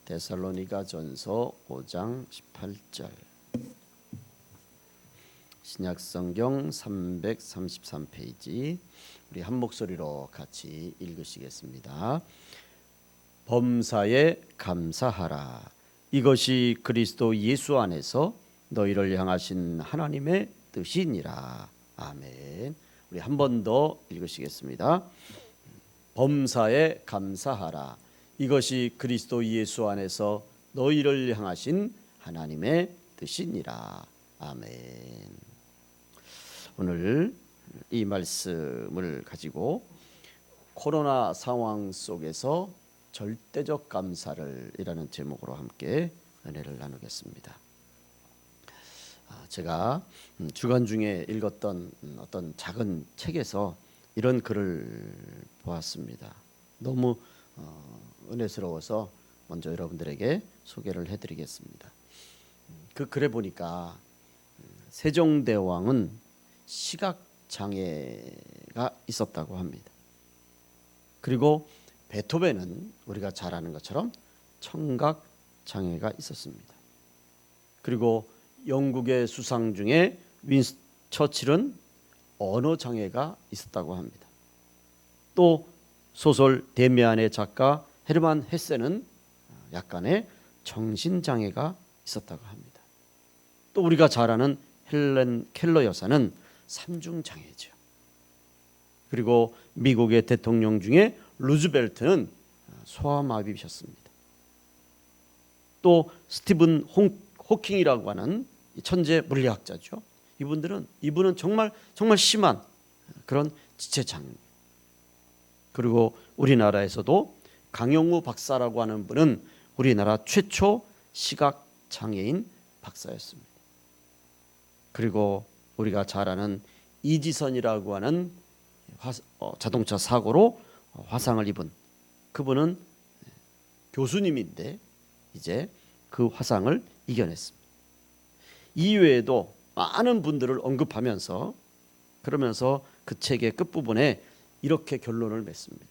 데살로니가전서 5장 18절. 신약성경 333페이지. 우리 한 목소리로 같이 읽으시겠습니다. 범사에 감사하라. 이것이 그리스도 예수 안에서 너희를 향하신 하나님의 뜻이니라. 아멘. 우리 한 번 더 읽으시겠습니다. 범사에 감사하라. 이것이 그리스도 예수 안에서 너희를 향하신 하나님의 뜻이니라. 아멘. 오늘 이 말씀을 가지고 코로나 상황 속에서 절대적 감사를 이라는 제목으로 함께 은혜를 나누겠습니다. 제가 주간 중에 읽었던 어떤 작은 책에서 이런 글을 보았습니다. 너무 은혜스러워서 먼저 여러분들에게 소개를 해드리겠습니다. 그 글에 보니까 세종대왕은 시각장애가 있었다고 합니다. 그리고 베토벤은 우리가 잘 아는 것처럼 청각장애가 있었습니다. 그리고 영국의 수상 중에 윈스턴 처칠은 언어장애가 있었다고 합니다. 또 소설 데미안의 작가 헤르만 헤세는 약간의 정신장애가 있었다고 합니다. 또 우리가 잘 아는 헬렌 켈러 여사는 삼중장애죠. 그리고 미국의 대통령 중에 루즈벨트는 소아마비셨습니다. 또 스티븐 호킹이라고 하는 천재 물리학자죠. 이분은 정말 심한 그런 지체장애. 그리고 우리나라에서도 강영우 박사라고 하는 분은 우리나라 최초 시각장애인 박사였습니다. 그리고 우리가 잘 아는 이지선이라고 하는 자동차 사고로 화상을 입은 그분은 교수님인데 이제 그 화상을 이겨냈습니다. 이외에도 많은 분들을 언급하면서 그러면서 그 책의 끝부분에 이렇게 결론을 맺습니다.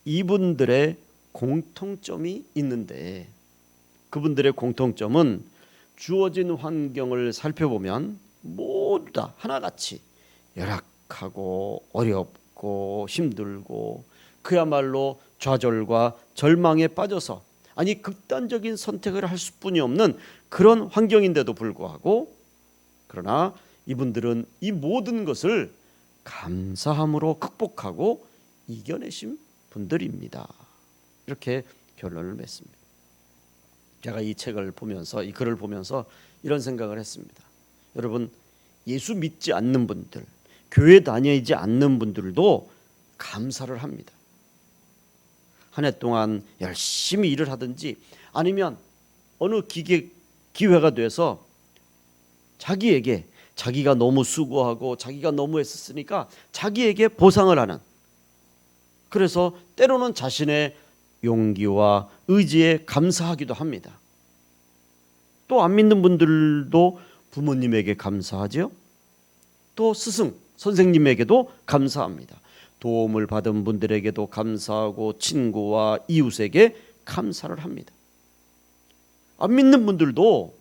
이분들의 공통점이 있는데 그분들의 공통점은 주어진 환경을 살펴보면 모두 다 하나같이 열악하고 어렵고 힘들고 그야말로 좌절과 절망에 빠져서 극단적인 선택을 할 수뿐이 없는 그런 환경인데도 불구하고 그러나 이분들은 이 모든 것을 감사함으로 극복하고 이겨내신 분들입니다. 이렇게 결론을 맺습니다. 제가 이 책을 보면서 이 글을 보면서 이런 생각을 했습니다. 여러분, 예수 믿지 않는 분들, 교회 다니지 않는 분들도 감사를 합니다. 한 해 동안 열심히 일을 하든지 아니면 어느 기회가 돼서 자기에게 자기가 너무 수고하고 자기가 너무 애썼으니까 자기에게 보상을 하는, 그래서 때로는 자신의 용기와 의지에 감사하기도 합니다. 또 안 믿는 분들도 부모님에게 감사하죠. 또 스승, 선생님에게도 감사합니다. 도움을 받은 분들에게도 감사하고 친구와 이웃에게 감사를 합니다. 안 믿는 분들도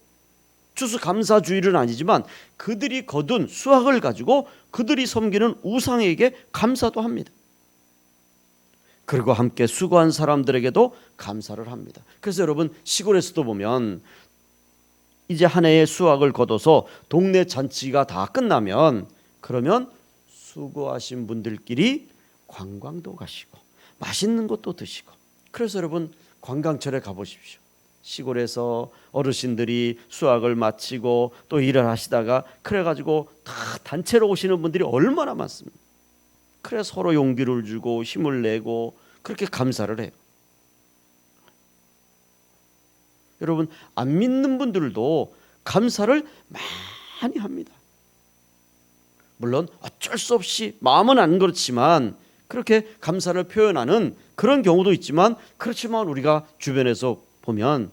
추수감사주의는 아니지만 그들이 거둔 수확을 가지고 그들이 섬기는 우상에게 감사도 합니다. 그리고 함께 수고한 사람들에게도 감사를 합니다. 그래서 여러분, 시골에서도 보면 이제 한 해의 수확을 거둬서 동네 잔치가 다 끝나면 그러면 수고하신 분들끼리 관광도 가시고 맛있는 것도 드시고, 그래서 여러분 관광철에 가보십시오. 시골에서 어르신들이 수확을 마치고 또 일을 하시다가 그래가지고 다 단체로 오시는 분들이 얼마나 많습니다. 그래 서로 용기를 주고 힘을 내고 그렇게 감사를 해요. 여러분, 안 믿는 분들도 감사를 많이 합니다. 물론 어쩔 수 없이 마음은 안 그렇지만 그렇게 감사를 표현하는 그런 경우도 있지만, 그렇지만 우리가 주변에서 보면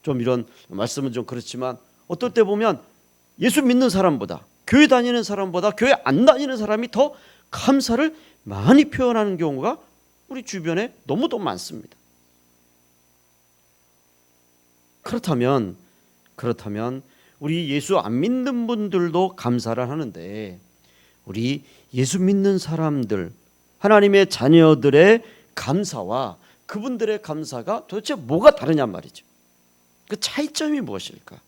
좀 이런 말씀은 좀 그렇지만 어떨 때 보면 예수 믿는 사람보다, 교회 다니는 사람보다 교회 안 다니는 사람이 더 감사를 많이 표현하는 경우가 우리 주변에 너무도 많습니다. 그렇다면 우리 예수 안 믿는 분들도 감사를 하는데 우리 예수 믿는 사람들, 하나님의 자녀들의 감사와 그분들의 감사가 도대체 뭐가 다르냐 말이죠. 그 차이점이 무엇일까?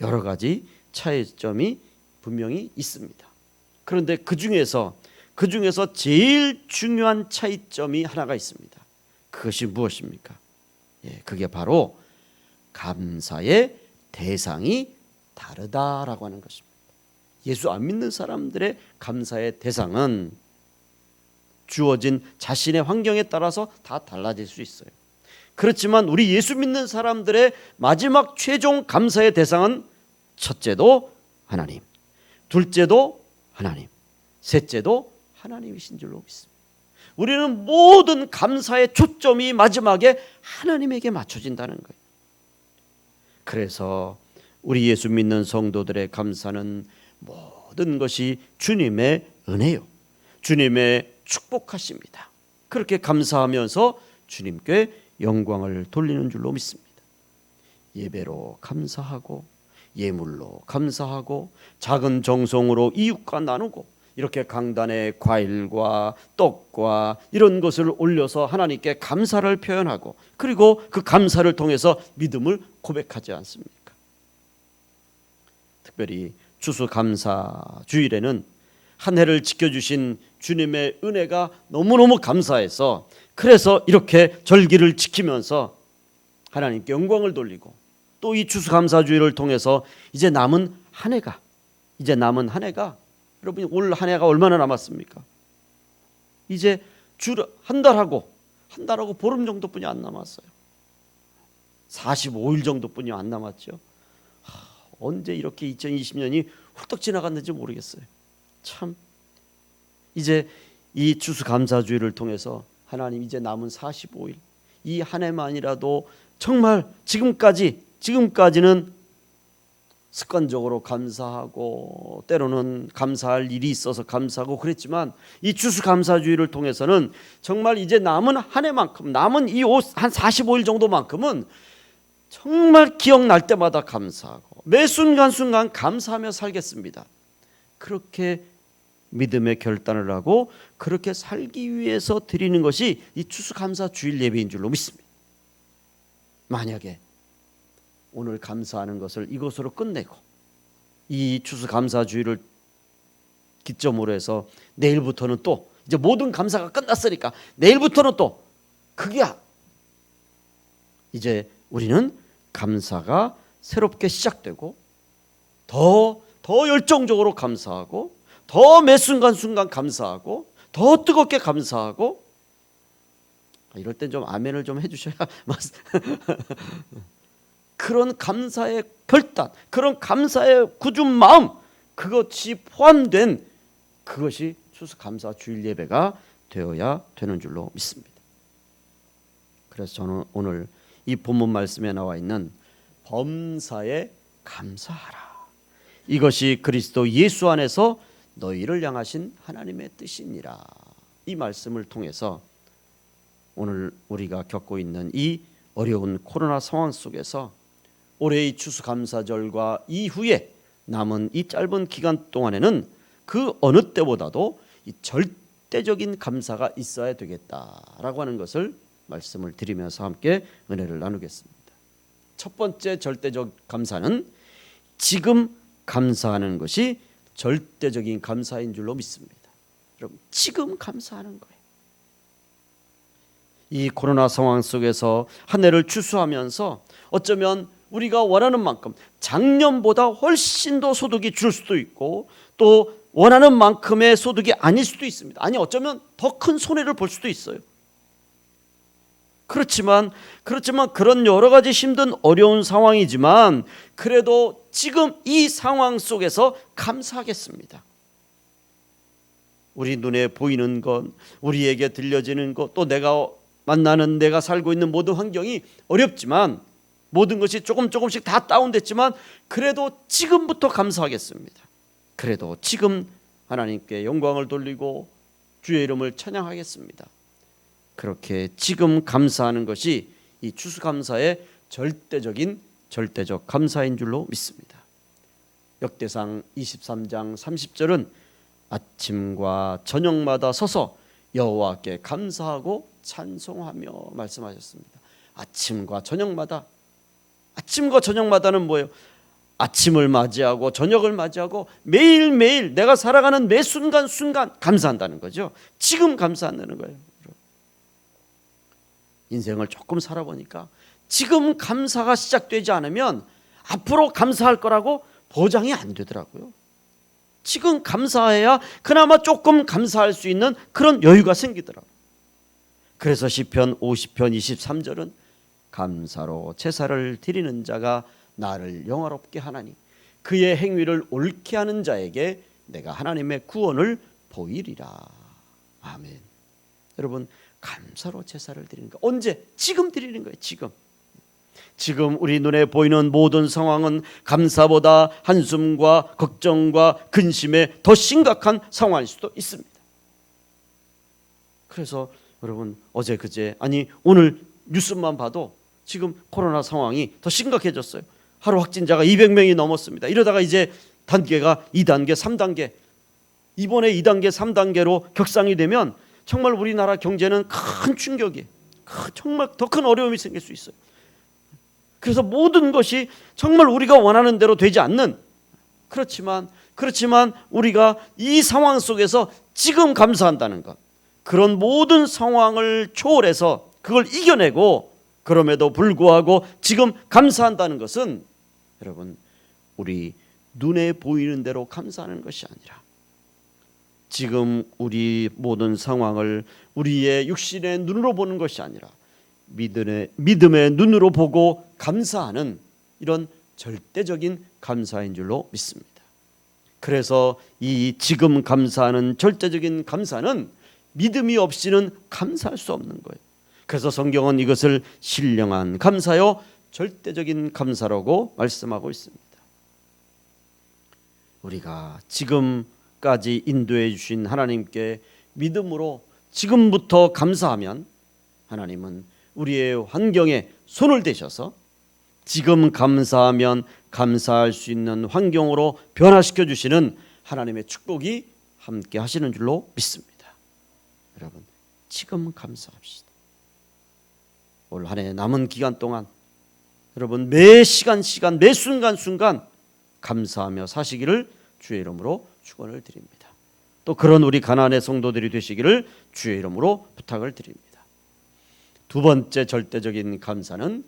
여러 가지 차이점이 분명히 있습니다. 그런데 그 중에서 제일 중요한 차이점이 하나가 있습니다. 그것이 무엇입니까? 그게 바로 감사의 대상이 다르다라고 하는 것입니다. 예수 안 믿는 사람들의 감사의 대상은 주어진 자신의 환경에 따라서 다 달라질 수 있어요. 그렇지만 우리 예수 믿는 사람들의 마지막 최종 감사의 대상은 첫째도 하나님, 둘째도 하나님, 셋째도 하나님이신 줄로 믿습니다. 우리는 모든 감사의 초점이 마지막에 하나님에게 맞춰진다는 거예요. 그래서 우리 예수 믿는 성도들의 감사는 모든 것이 주님의 은혜요, 주님의 축복하십니다. 그렇게 감사하면서 주님께 영광을 돌리는 줄로 믿습니다. 예배로 감사하고 예물로 감사하고 작은 정성으로 이웃과 나누고 이렇게 강단에 과일과 떡과 이런 것을 올려서 하나님께 감사를 표현하고 그리고 그 감사를 통해서 믿음을 고백하지 않습니까? 특별히 추수감사주일에는 한 해를 지켜주신 주님의 은혜가 너무너무 감사해서 그래서 이렇게 절기를 지키면서 하나님께 영광을 돌리고 또 이 추수감사주일을 통해서 이제 남은 한 해가 여러분 올 한 해가 얼마나 남았습니까? 이제 한 달하고 보름 정도뿐이 안 남았어요. 45일 정도뿐이 안 남았죠. 언제 이렇게 2020년이 훌떡 지나갔는지 모르겠어요. 참 이제 이 추수감사주일을 통해서 하나님 이제 남은 45일 이 한 해만이라도 정말 지금까지는 습관적으로 감사하고 때로는 감사할 일이 있어서 감사하고 그랬지만 이 추수감사주의를 통해서는 정말 이제 남은 한 해만큼 남은 이 한 45일 정도만큼은 정말 기억날 때마다 감사하고 매 순간순간 감사하며 살겠습니다. 그렇게 믿음의 결단을 하고 그렇게 살기 위해서 드리는 것이 이 추수감사주일 예배인 줄로 믿습니다. 만약에 오늘 감사하는 것을 이것으로 끝내고 이 추수감사주일을 기점으로 해서 내일부터는 또 이제 모든 감사가 끝났으니까 내일부터는 또 그게 이제 우리는 감사가 새롭게 시작되고 더 열정적으로 감사하고 더 매 순간순간 감사하고 더 뜨겁게 감사하고 이럴 땐 좀 아멘을 좀 해주셔야 그런 감사의 결단, 그런 감사의 굳은 마음 그것이 포함된 그것이 추수감사주일 예배가 되어야 되는 줄로 믿습니다. 그래서 저는 오늘 이 본문 말씀에 나와 있는 범사에 감사하라, 이것이 그리스도 예수 안에서 너희를 향하신 하나님의 뜻이니라, 이 말씀을 통해서 오늘 우리가 겪고 있는 이 어려운 코로나 상황 속에서 올해의 추수감사절과 이후에 남은 이 짧은 기간 동안에는 그 어느 때보다도 이 절대적인 감사가 있어야 되겠다라고 하는 것을 말씀을 드리면서 함께 은혜를 나누겠습니다. 첫 번째 절대적 감사는 지금 감사하는 것이 절대적인 감사인 줄로 믿습니다. 여러분, 지금 감사하는 거예요. 이 코로나 상황 속에서 한 해를 추수하면서 어쩌면 우리가 원하는 만큼 작년보다 훨씬 더 소득이 줄 수도 있고 또 원하는 만큼의 소득이 아닐 수도 있습니다. 아니 어쩌면 더 큰 손해를 볼 수도 있어요. 그렇지만 그런 여러 가지 힘든 어려운 상황이지만 그래도 지금 이 상황 속에서 감사하겠습니다. 우리 눈에 보이는 것, 우리에게 들려지는 것, 또 내가 살고 있는 모든 환경이 어렵지만 모든 것이 조금씩 다 다운됐지만 그래도 지금부터 감사하겠습니다. 그래도 지금 하나님께 영광을 돌리고 주의 이름을 찬양하겠습니다. 그렇게 지금 감사하는 것이 이 추수감사의 절대적 감사인 줄로 믿습니다. 역대상 23장 30절은 아침과 저녁마다 서서 여호와께 감사하고 찬송하며 말씀하셨습니다. 아침과 저녁마다는 뭐예요? 아침을 맞이하고 저녁을 맞이하고 매일매일 내가 살아가는 매 순간순간 감사한다는 거죠. 지금 감사한다는 거예요. 인생을 조금 살아보니까 지금 감사가 시작되지 않으면 앞으로 감사할 거라고 보장이 안 되더라고요. 지금 감사해야 그나마 조금 감사할 수 있는 그런 여유가 생기더라고요. 그래서 시편 50편 23절은 감사로 제사를 드리는 자가 나를 영화롭게 하나니 그의 행위를 옳게 하는 자에게 내가 하나님의 구원을 보이리라. 아멘. 여러분, 감사로 제사를 드리는 거 언제? 지금 드리는 거예요. 지금 우리 눈에 보이는 모든 상황은 감사보다 한숨과 걱정과 근심에 더 심각한 상황일 수도 있습니다. 그래서 여러분, 어제 그제 오늘 뉴스만 봐도 지금 코로나 상황이 더 심각해졌어요. 하루 확진자가 200명이 넘었습니다. 이러다가 이제 단계가 2단계, 3단계, 이번에 2단계, 3단계로 격상이 되면 정말 우리나라 경제는 큰 충격이, 정말 더 큰 어려움이 생길 수 있어요. 그래서 모든 것이 정말 우리가 원하는 대로 되지 않는, 그렇지만 우리가 이 상황 속에서 지금 감사한다는 것, 그런 모든 상황을 초월해서 그걸 이겨내고 그럼에도 불구하고 지금 감사한다는 것은 여러분, 우리 눈에 보이는 대로 감사하는 것이 아니라 지금 우리 모든 상황을 우리의 육신의 눈으로 보는 것이 아니라 믿음의 눈으로 보고 감사하는 이런 절대적인 감사인 줄로 믿습니다. 그래서 이 지금 감사하는 절대적인 감사는 믿음이 없이는 감사할 수 없는 거예요. 그래서 성경은 이것을 신령한 감사요 절대적인 감사라고 말씀하고 있습니다. 우리가 지금까지 인도해 주신 하나님께 믿음으로 지금부터 감사하면 하나님은 우리의 환경에 손을 대셔서 지금 감사하면 감사할 수 있는 환경으로 변화시켜 주시는 하나님의 축복이 함께 하시는 줄로 믿습니다. 여러분, 지금 감사합시다. 올 한 해 남은 기간 동안 여러분 매 시간 매 순간 감사하며 사시기를 주의 이름으로 축원을 드립니다. 또 그런 우리 가나안의 성도들이 되시기를 주의 이름으로 부탁을 드립니다. 두 번째 절대적인 감사는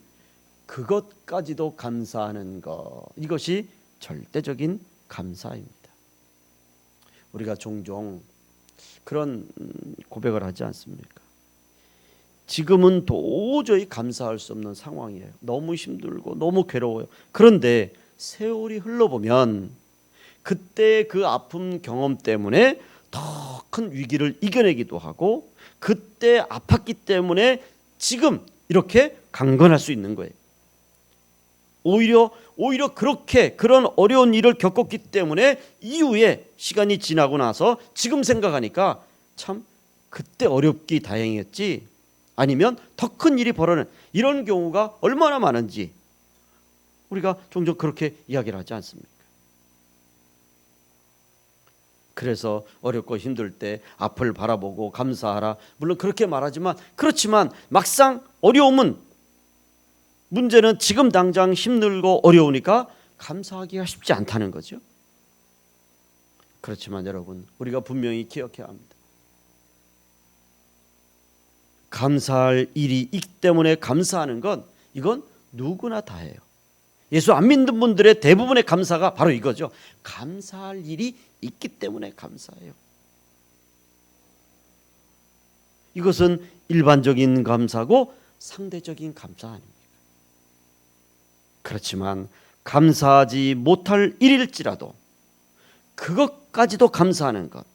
그것까지도 감사하는 것, 이것이 절대적인 감사입니다. 우리가 종종 그런 고백을 하지 않습니까? 지금은 도저히 감사할 수 없는 상황이에요. 너무 힘들고 너무 괴로워요. 그런데 세월이 흘러보면 그때 그 아픔 경험 때문에 더 큰 위기를 이겨내기도 하고 그때 아팠기 때문에 지금 이렇게 강건할 수 있는 거예요. 오히려 그렇게 그런 어려운 일을 겪었기 때문에 이후에 시간이 지나고 나서 지금 생각하니까 참 그때 어렵기 다행이었지, 아니면 더 큰 일이 벌어는 이런 경우가 얼마나 많은지 우리가 종종 그렇게 이야기를 하지 않습니까? 그래서 어렵고 힘들 때 앞을 바라보고 감사하라, 물론 그렇게 말하지만 그렇지만 막상 어려움은, 문제는 지금 당장 힘들고 어려우니까 감사하기가 쉽지 않다는 거죠. 그렇지만 여러분, 우리가 분명히 기억해야 합니다. 감사할 일이 있기 때문에 감사하는 건, 이건 누구나 다 해요. 예수 안 믿는 분들의 대부분의 감사가 바로 이거죠. 감사할 일이 있기 때문에 감사해요. 이것은 일반적인 감사고 상대적인 감사 아닙니까? 그렇지만 감사하지 못할 일일지라도 그것까지도 감사하는 것,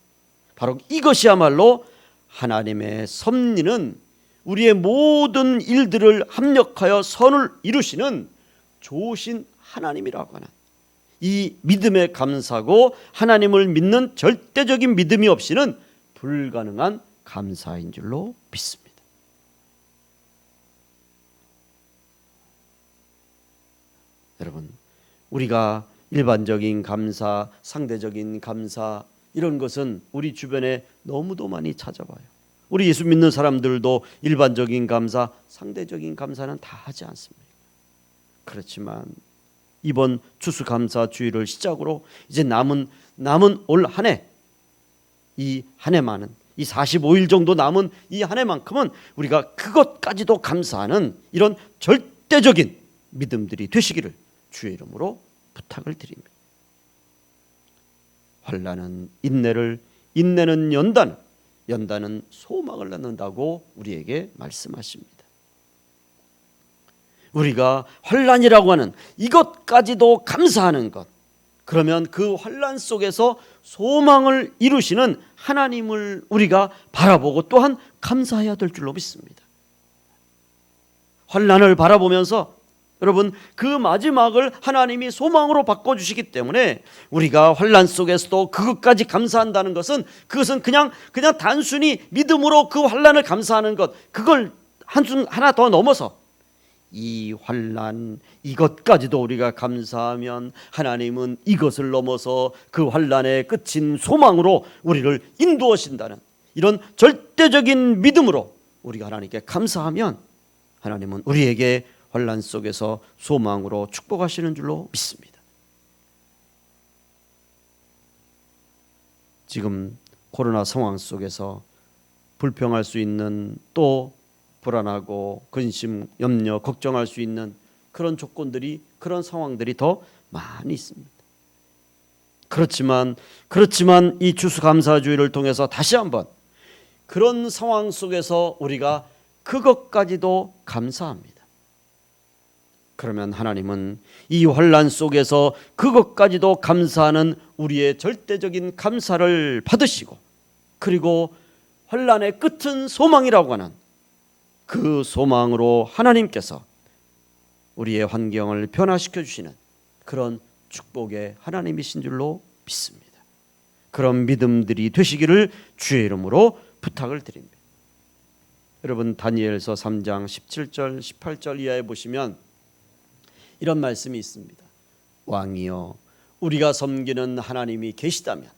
바로 이것이야말로 하나님의 섭리는 우리의 모든 일들을 합력하여 선을 이루시는 좋으신 하나님이라고 하는 이 믿음의 감사고, 하나님을 믿는 절대적인 믿음이 없이는 불가능한 감사인 줄로 믿습니다. 여러분, 우리가 일반적인 감사, 상대적인 감사 이런 것은 우리 주변에 너무도 많이 찾아봐요. 우리 예수 믿는 사람들도 일반적인 감사, 상대적인 감사는 다 하지 않습니다. 그렇지만 이번 추수감사주일을 시작으로 이제 남은 올 한 해, 이 한 해만은, 이 45일 정도 남은 이 한 해만큼은 우리가 그것까지도 감사하는 이런 절대적인 믿음들이 되시기를 주의 이름으로 부탁을 드립니다. 환난은 인내를, 인내는 연단은 소망을 낳는다고 우리에게 말씀하십니다. 우리가 환난이라고 하는 이것까지도 감사하는 것, 그러면 그 환난 속에서 소망을 이루시는 하나님을 우리가 바라보고 또한 감사해야 될 줄로 믿습니다. 환난을 바라보면서 여러분, 그 마지막을 하나님이 소망으로 바꿔주시기 때문에 우리가 환난 속에서도 그것까지 감사한다는 것은, 그것은 그냥 단순히 믿음으로 그 환난을 감사하는 것, 그걸 하나 더 넘어서 이 환난, 이것까지도 우리가 감사하면 하나님은 이것을 넘어서 그 환난의 끝인 소망으로 우리를 인도하신다는 이런 절대적인 믿음으로 우리가 하나님께 감사하면 하나님은 우리에게 환난 속에서 소망으로 축복하시는 줄로 믿습니다. 지금 코로나 상황 속에서 불평할 수 있는, 또 불안하고 근심, 염려, 걱정할 수 있는 그런 조건들이, 그런 상황들이 더 많이 있습니다. 그렇지만 이 추수감사주의를 통해서 다시 한번 그런 상황 속에서 우리가 그것까지도 감사합니다. 그러면 하나님은 이 환난 속에서 그것까지도 감사하는 우리의 절대적인 감사를 받으시고, 그리고 환난의 끝은 소망이라고 하는 그 소망으로 하나님께서 우리의 환경을 변화시켜 주시는 그런 축복의 하나님이신 줄로 믿습니다. 그런 믿음들이 되시기를 주의 이름으로 부탁을 드립니다. 여러분, 다니엘서 3장 17절 18절 이하에 보시면 이런 말씀이 있습니다. 왕이여, 우리가 섬기는 하나님이 계시다면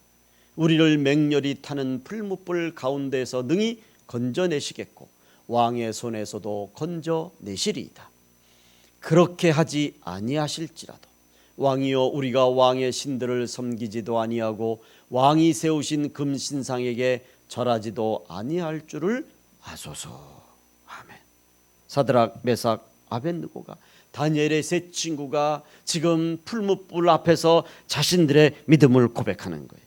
우리를 맹렬히 타는 풀무불 가운데서 능히 건져내시겠고 왕의 손에서도 건져내시리이다. 그렇게 하지 아니하실지라도 왕이여, 우리가 왕의 신들을 섬기지도 아니하고 왕이 세우신 금신상에게 절하지도 아니할 줄을 아소서. 아멘. 사드락, 메삭, 아벳느고가, 다니엘의 세 친구가 지금 풀무불 앞에서 자신들의 믿음을 고백하는 거예요.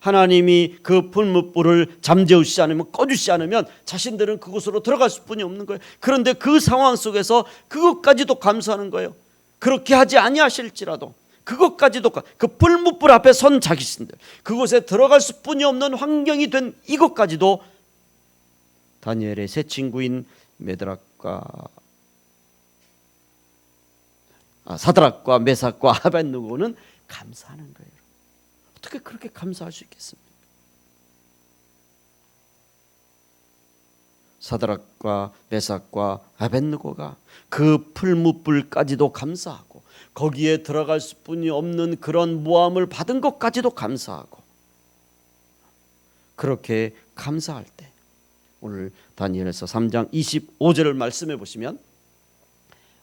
하나님이 그 풀무불을 잠재우시지 않으면, 꺼주시지 않으면 자신들은 그곳으로 들어갈 수뿐이 없는 거예요. 그런데 그 상황 속에서 그것까지도 감사하는 거예요. 그렇게 하지 아니하실지라도 그것까지도, 그 풀무불 앞에 선 자기신들, 그곳에 들어갈 수뿐이 없는 환경이 된 이것까지도 다니엘의 세 친구인 사드락과 메삭과 아벳느고는 감사하는 거예요. 어떻게 그렇게 감사할 수 있겠습니까? 사드락과 메삭과 아벳느고가 그 풀무불까지도 감사하고 거기에 들어갈 수뿐이 없는 그런 모함을 받은 것까지도 감사하고, 그렇게 감사할 때 오늘 다니엘서 3장 25절을 말씀해 보시면,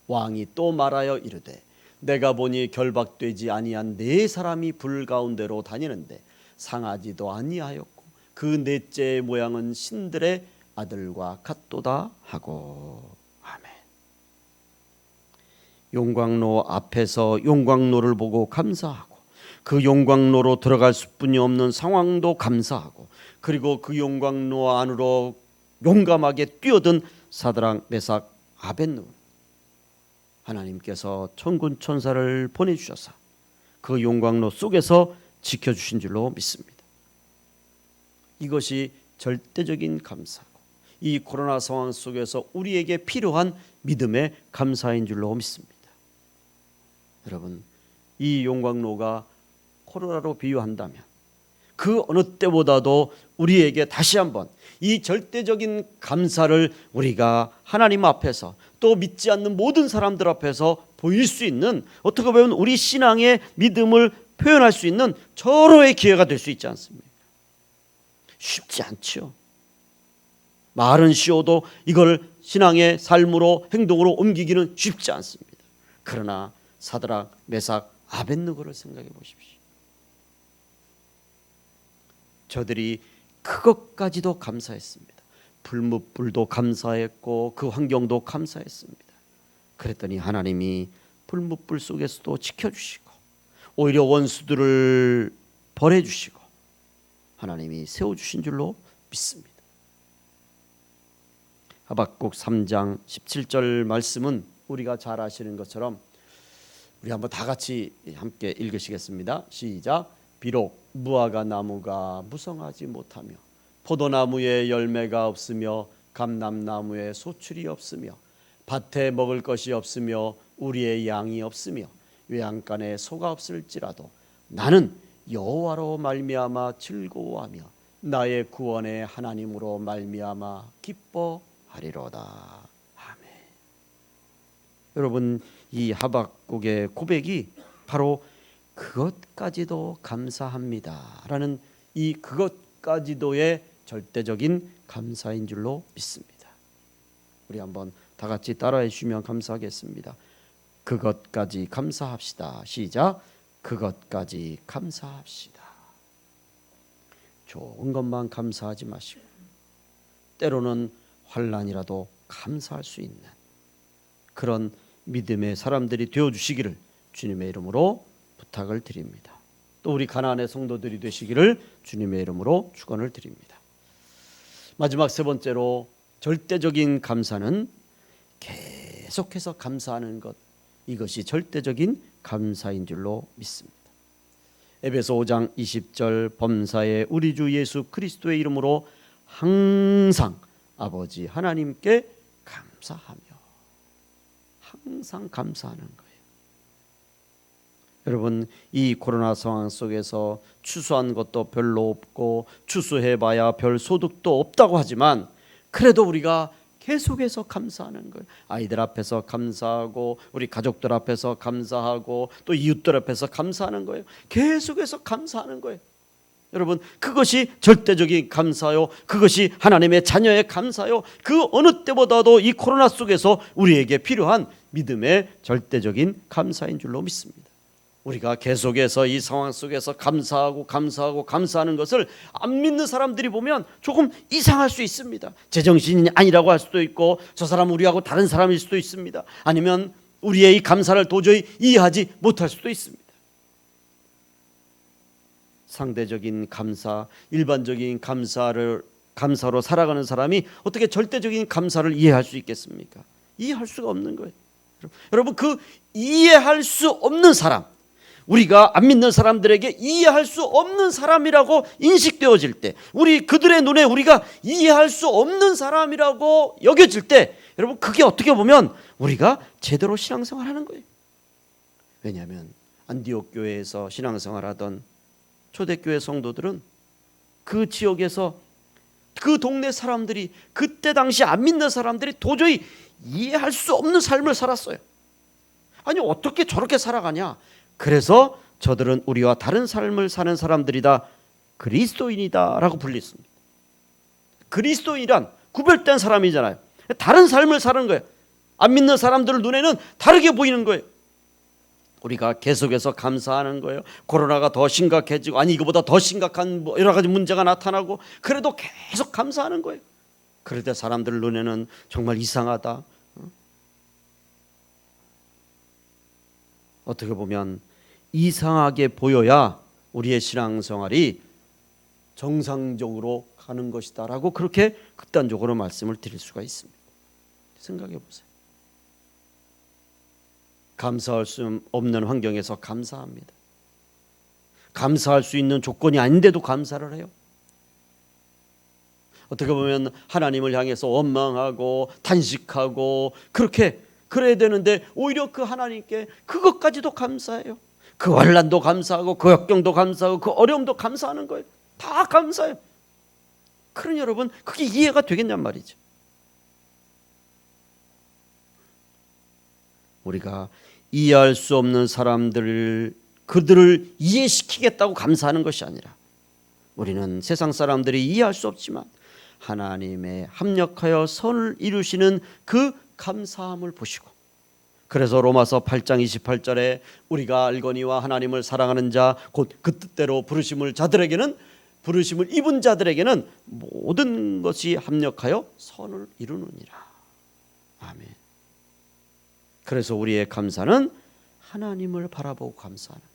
왕이 또 말하여 이르되 내가 보니 결박되지 아니한 네 사람이 불 가운데로 다니는데 상하지도 아니하였고 그 넷째의 모양은 신들의 아들과 같도다 하고. 아멘. 용광로 앞에서 용광로를 보고 감사하고, 그 용광로로 들어갈 수뿐이 없는 상황도 감사하고, 그리고 그 용광로 안으로 용감하게 뛰어든 사드락, 메삭, 아벳느고, 하나님께서 천군 천사를 보내주셔서 그 용광로 속에서 지켜주신 줄로 믿습니다. 이것이 절대적인 감사고, 이 코로나 상황 속에서 우리에게 필요한 믿음의 감사인 줄로 믿습니다. 여러분, 이 용광로가 코로나로 비유한다면 그 어느 때보다도 우리에게 다시 한번 이 절대적인 감사를 우리가 하나님 앞에서 또 믿지 않는 모든 사람들 앞에서 보일 수 있는, 어떻게 보면 우리 신앙의 믿음을 표현할 수 있는 절호의 기회가 될 수 있지 않습니까? 쉽지 않죠. 말은 쉬워도 이걸 신앙의 삶으로 행동으로 옮기기는 쉽지 않습니다. 그러나 사드락, 메삭, 아벳느고를 생각해 보십시오. 저들이 그것까지도 감사했습니다. 불뭇불도 감사했고 그 환경도 감사했습니다. 그랬더니 하나님이 불뭇불 속에서도 지켜주시고 오히려 원수들을 벌해주시고 하나님이 세워주신 줄로 믿습니다. 하박국 3장 17절 말씀은 우리가 잘 아시는 것처럼 우리 한번 다 같이 함께 읽으시겠습니다. 시작. 비록 무화과 나무가 무성하지 못하며 포도나무에 열매가 없으며 감람나무에 소출이 없으며 밭에 먹을 것이 없으며 우리의 양이 없으며 외양간에 소가 없을지라도 나는 여호와로 말미암아 즐거워하며 나의 구원의 하나님으로 말미암아 기뻐하리로다. 아멘. 여러분, 이 하박국의 고백이 바로 그것까지도 감사합니다 라는 이 그것까지도의 절대적인 감사인 줄로 믿습니다. 우리 한번 다 같이 따라해 주시면 감사하겠습니다. 그것까지 감사합시다. 시작. 그것까지 감사합시다. 좋은 것만 감사하지 마시고 때로는 환난이라도 감사할 수 있는 그런 믿음의 사람들이 되어주시기를 주님의 이름으로 부탁을 드립니다. 또 우리 가나안의 성도들이 되시기를 주님의 이름으로 축원을 드립니다. 마지막 세 번째로 절대적인 감사는 계속해서 감사하는 것, 이것이 절대적인 감사인 줄로 믿습니다. 에베소 5장 20절 범사에 우리 주 예수 그리스도의 이름으로 항상 아버지 하나님께 감사하며, 항상 감사하는 거예요. 여러분, 이 코로나 상황 속에서 추수한 것도 별로 없고 추수해봐야 별 소득도 없다고 하지만 그래도 우리가 계속해서 감사하는 거예요. 아이들 앞에서 감사하고 우리 가족들 앞에서 감사하고 또 이웃들 앞에서 감사하는 거예요. 계속해서 감사하는 거예요. 여러분, 그것이 절대적인 감사요, 그것이 하나님의 자녀의 감사요, 그 어느 때보다도 이 코로나 속에서 우리에게 필요한 믿음의 절대적인 감사인 줄로 믿습니다. 우리가 계속해서 이 상황 속에서 감사하는 것을 안 믿는 사람들이 보면 조금 이상할 수 있습니다. 제정신이 아니라고 할 수도 있고 저 사람 우리하고 다른 사람일 수도 있습니다. 아니면 우리의 이 감사를 도저히 이해하지 못할 수도 있습니다. 상대적인 감사, 일반적인 감사로 살아가는 사람이 어떻게 절대적인 감사를 이해할 수 있겠습니까? 이해할 수가 없는 거예요. 여러분, 그 이해할 수 없는 사람, 우리가 안 믿는 사람들에게 이해할 수 없는 사람이라고 인식되어질 때, 우리 그들의 눈에 우리가 이해할 수 없는 사람이라고 여겨질 때, 여러분, 그게 어떻게 보면 우리가 제대로 신앙생활하는 거예요. 왜냐하면 안디옥 교회에서 신앙생활하던 초대교회 성도들은 그 지역에서 그 동네 사람들이, 그때 당시 안 믿는 사람들이 도저히 이해할 수 없는 삶을 살았어요. 아니, 어떻게 저렇게 살아가냐? 그래서 저들은 우리와 다른 삶을 사는 사람들이다, 그리스도인이다 라고 불렸습니다. 그리스도인이란 구별된 사람이잖아요. 다른 삶을 사는 거예요. 안 믿는 사람들 눈에는 다르게 보이는 거예요. 우리가 계속해서 감사하는 거예요. 코로나가 더 심각해지고, 아니 이거보다 더 심각한 여러 가지 문제가 나타나고, 그래도 계속 감사하는 거예요. 그럴 때 사람들 눈에는 정말 이상하다, 어떻게 보면 이상하게 보여야 우리의 신앙생활이 정상적으로 가는 것이다 라고 그렇게 극단적으로 말씀을 드릴 수가 있습니다. 생각해 보세요. 감사할 수 없는 환경에서 감사합니다. 감사할 수 있는 조건이 아닌데도 감사를 해요. 어떻게 보면 하나님을 향해서 원망하고 탄식하고 그래야 되는데 오히려 그 하나님께 그것까지도 감사해요. 그 환난도 감사하고 그 역경도 감사하고 그 어려움도 감사하는 거예요. 다 감사해요. 그러니 여러분 그게 이해가 되겠냔 말이죠. 우리가 이해할 수 없는 그들을 이해시키겠다고 감사하는 것이 아니라, 우리는 세상 사람들이 이해할 수 없지만 하나님의 합력하여 선을 이루시는 그 감사함을 보시고, 그래서 로마서 8장 28절에 우리가 알거니와 하나님을 사랑하는 자 곧 그 뜻대로 부르심을 입은 자들에게는 모든 것이 합력하여 선을 이루느니라. 아멘. 그래서 우리의 감사는 하나님을 바라보고 감사하는 것.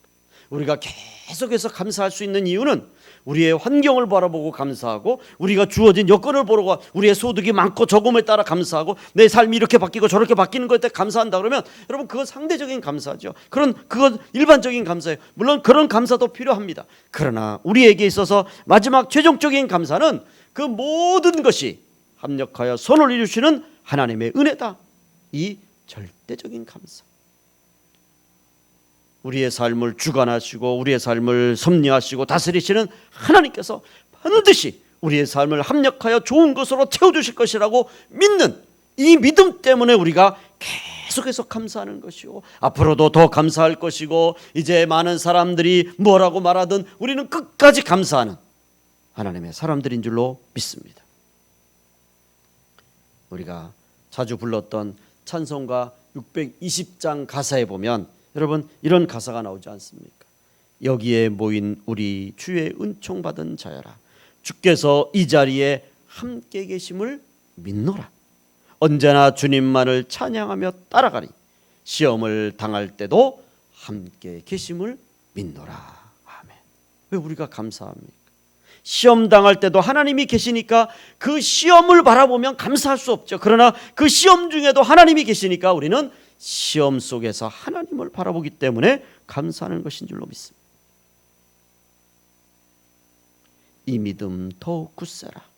우리가 계속해서 감사할 수 있는 이유는 우리의 환경을 바라보고 감사하고, 우리가 주어진 여건을 보고, 우리의 소득이 많고 적음에 따라 감사하고, 내 삶이 이렇게 바뀌고 저렇게 바뀌는 것에 감사한다 그러면 여러분 그건 상대적인 감사죠. 그건 일반적인 감사예요. 물론 그런 감사도 필요합니다. 그러나 우리에게 있어서 마지막 최종적인 감사는 그 모든 것이 합력하여 선을 이루시는 하나님의 은혜다. 이 절대적인 감사. 우리의 삶을 주관하시고 우리의 삶을 섭리하시고 다스리시는 하나님께서 반드시 우리의 삶을 합력하여 좋은 것으로 채워주실 것이라고 믿는 이 믿음 때문에 우리가 계속해서 감사하는 것이고, 앞으로도 더 감사할 것이고, 이제 많은 사람들이 뭐라고 말하든 우리는 끝까지 감사하는 하나님의 사람들인 줄로 믿습니다. 우리가 자주 불렀던 찬송가 620장 가사에 보면 여러분 이런 가사가 나오지 않습니까? 여기에 모인 우리 주의 은총 받은 자여라, 주께서 이 자리에 함께 계심을 믿노라. 언제나 주님만을 찬양하며 따라가리. 시험을 당할 때도 함께 계심을 믿노라. 아멘. 왜 우리가 감사합니까? 시험 당할 때도 하나님이 계시니까 그 시험을 바라보면 감사할 수 없죠. 그러나 그 시험 중에도 하나님이 계시니까 우리는 시험 속에서 하나님을 바라보기 때문에 감사하는 것인 줄로 믿습니다. 이 믿음 더욱 굳세라.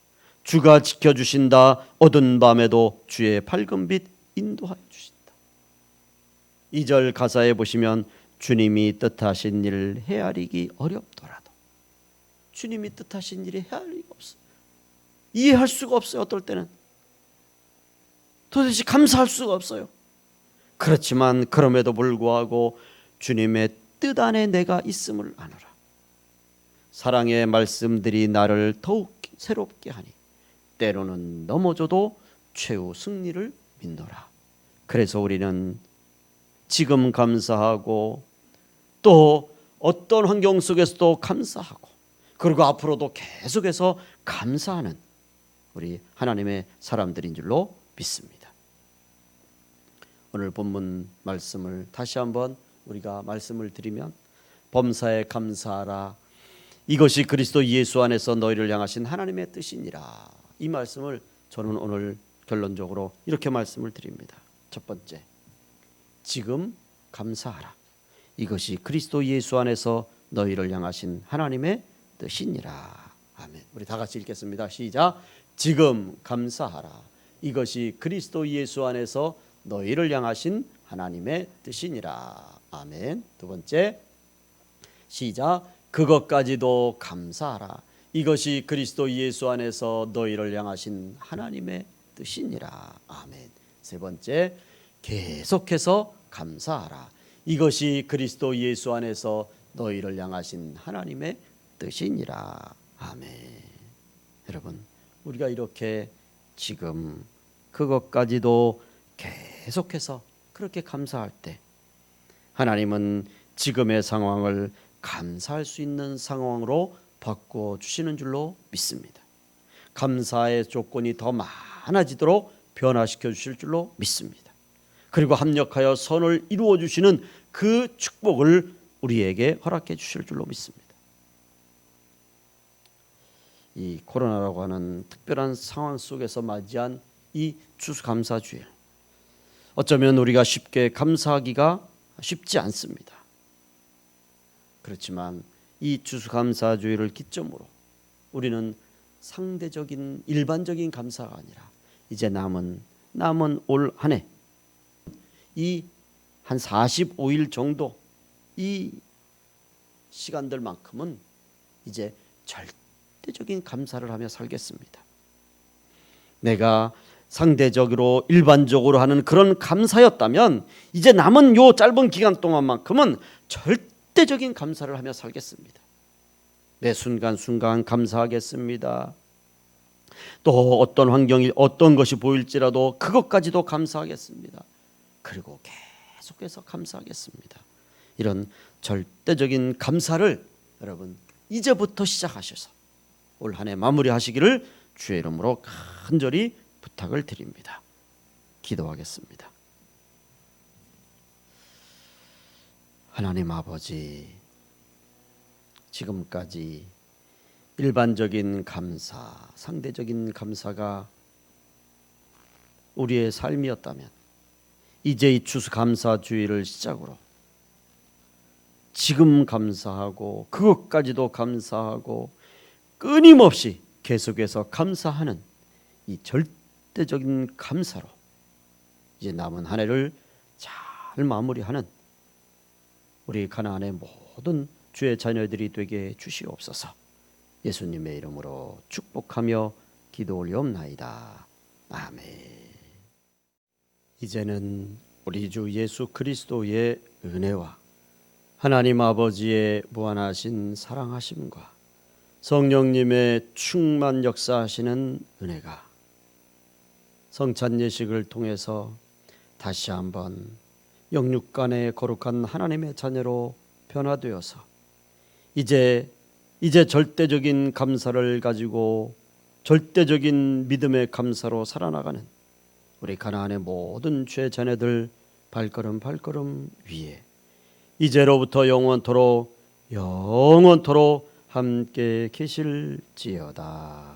주가 지켜주신다. 어두운 밤에도 주의 밝은 빛 인도하여 주신다. 2절 가사에 보시면 주님이 뜻하신 일을 헤아리기 어렵더라도, 주님이 뜻하신 일이 헤아리기 없어요. 이해할 수가 없어요. 어떨 때는 도대체 감사할 수가 없어요. 그렇지만 그럼에도 불구하고 주님의 뜻 안에 내가 있음을 아노라. 사랑의 말씀들이 나를 더욱 새롭게 하니 때로는 넘어져도 최후 승리를 믿노라. 그래서 우리는 지금 감사하고 또 어떤 환경 속에서도 감사하고, 그리고 앞으로도 계속해서 감사하는 우리 하나님의 사람들인 줄로 믿습니다. 오늘 본문 말씀을 다시 한번 우리가 말씀을 드리면, 범사에 감사하라. 이것이 그리스도 예수 안에서 너희를 향하신 하나님의 뜻이니라. 이 말씀을 저는 오늘 결론적으로 이렇게 말씀을 드립니다. 첫 번째, 지금 감사하라. 이것이 그리스도 예수 안에서 너희를 향하신 하나님의 뜻이니라. 아멘. 우리 다 같이 읽겠습니다. 시작. 지금 감사하라. 이것이 그리스도 예수 안에서 너희를 향하신 하나님의 뜻이니라. 아멘. 두 번째, 시작. 그것까지도 감사하라. 이것이 그리스도 예수 안에서 너희를 향하신 하나님의 뜻이니라. 아멘. 세 번째, 계속해서 감사하라. 이것이 그리스도 예수 안에서 너희를 향하신 하나님의 뜻이니라. 아멘. 여러분, 우리가 이렇게 지금 그것까지도 계속해서 그렇게 감사할 때 하나님은 지금의 상황을 감사할 수 있는 상황으로 바꿔 주시는 줄로 믿습니다. 감사의 조건이 더 많아지도록 변화시켜 주실 줄로 믿습니다. 그리고 합력하여 선을 이루어 주시는 그 축복을 우리에게 허락해 주실 줄로 믿습니다. 이 코로나라고 하는 특별한 상황 속에서 맞이한 이 추수감사주일, 어쩌면 우리가 쉽게 감사하기가 쉽지 않습니다. 그렇지만 이 추수감사주일을 기점으로 우리는 상대적인 일반적인 감사가 아니라 이제 남은 올 한 해, 이 한 45일 정도 이 시간들만큼은 이제 절대적인 감사를 하며 살겠습니다. 내가 상대적으로 일반적으로 하는 그런 감사였다면 이제 남은 요 짧은 기간 동안만큼은 절대적인 감사를 하며 살겠습니다. 매 순간순간 감사하겠습니다. 또 어떤 환경이 어떤 것이 보일지라도 그것까지도 감사하겠습니다. 그리고 계속해서 감사하겠습니다. 이런 절대적인 감사를 여러분 이제부터 시작하셔서 올 한 해 마무리하시기를 주의 이름으로 간절히 부탁을 드립니다. 기도하겠습니다. 하나님 아버지, 지금까지 일반적인 감사, 상대적인 감사가 우리의 삶이었다면 이제 이 추수감사주의를 시작으로 지금 감사하고 그것까지도 감사하고 끊임없이 계속해서 감사하는 이 절대적인 감사로 이제 남은 한 해를 잘 마무리하는 우리 가나안의 모든 주의 자녀들이 되게 주시옵소서. 예수님의 이름으로 축복하며 기도 올리옵나이다. 아멘. 이제는 우리 주 예수 그리스도의 은혜와 하나님 아버지의 무한하신 사랑하심과 성령님의 충만 역사하시는 은혜가 성찬 예식을 통해서 다시 한번 영육간의 거룩한 하나님의 자녀로 변화되어서 이제 절대적인 감사를 가지고 절대적인 믿음의 감사로 살아나가는 우리 가나안의 모든 죄 자녀들 발걸음 위에 이제로부터 영원토록 함께 계실지어다.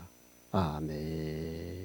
아멘.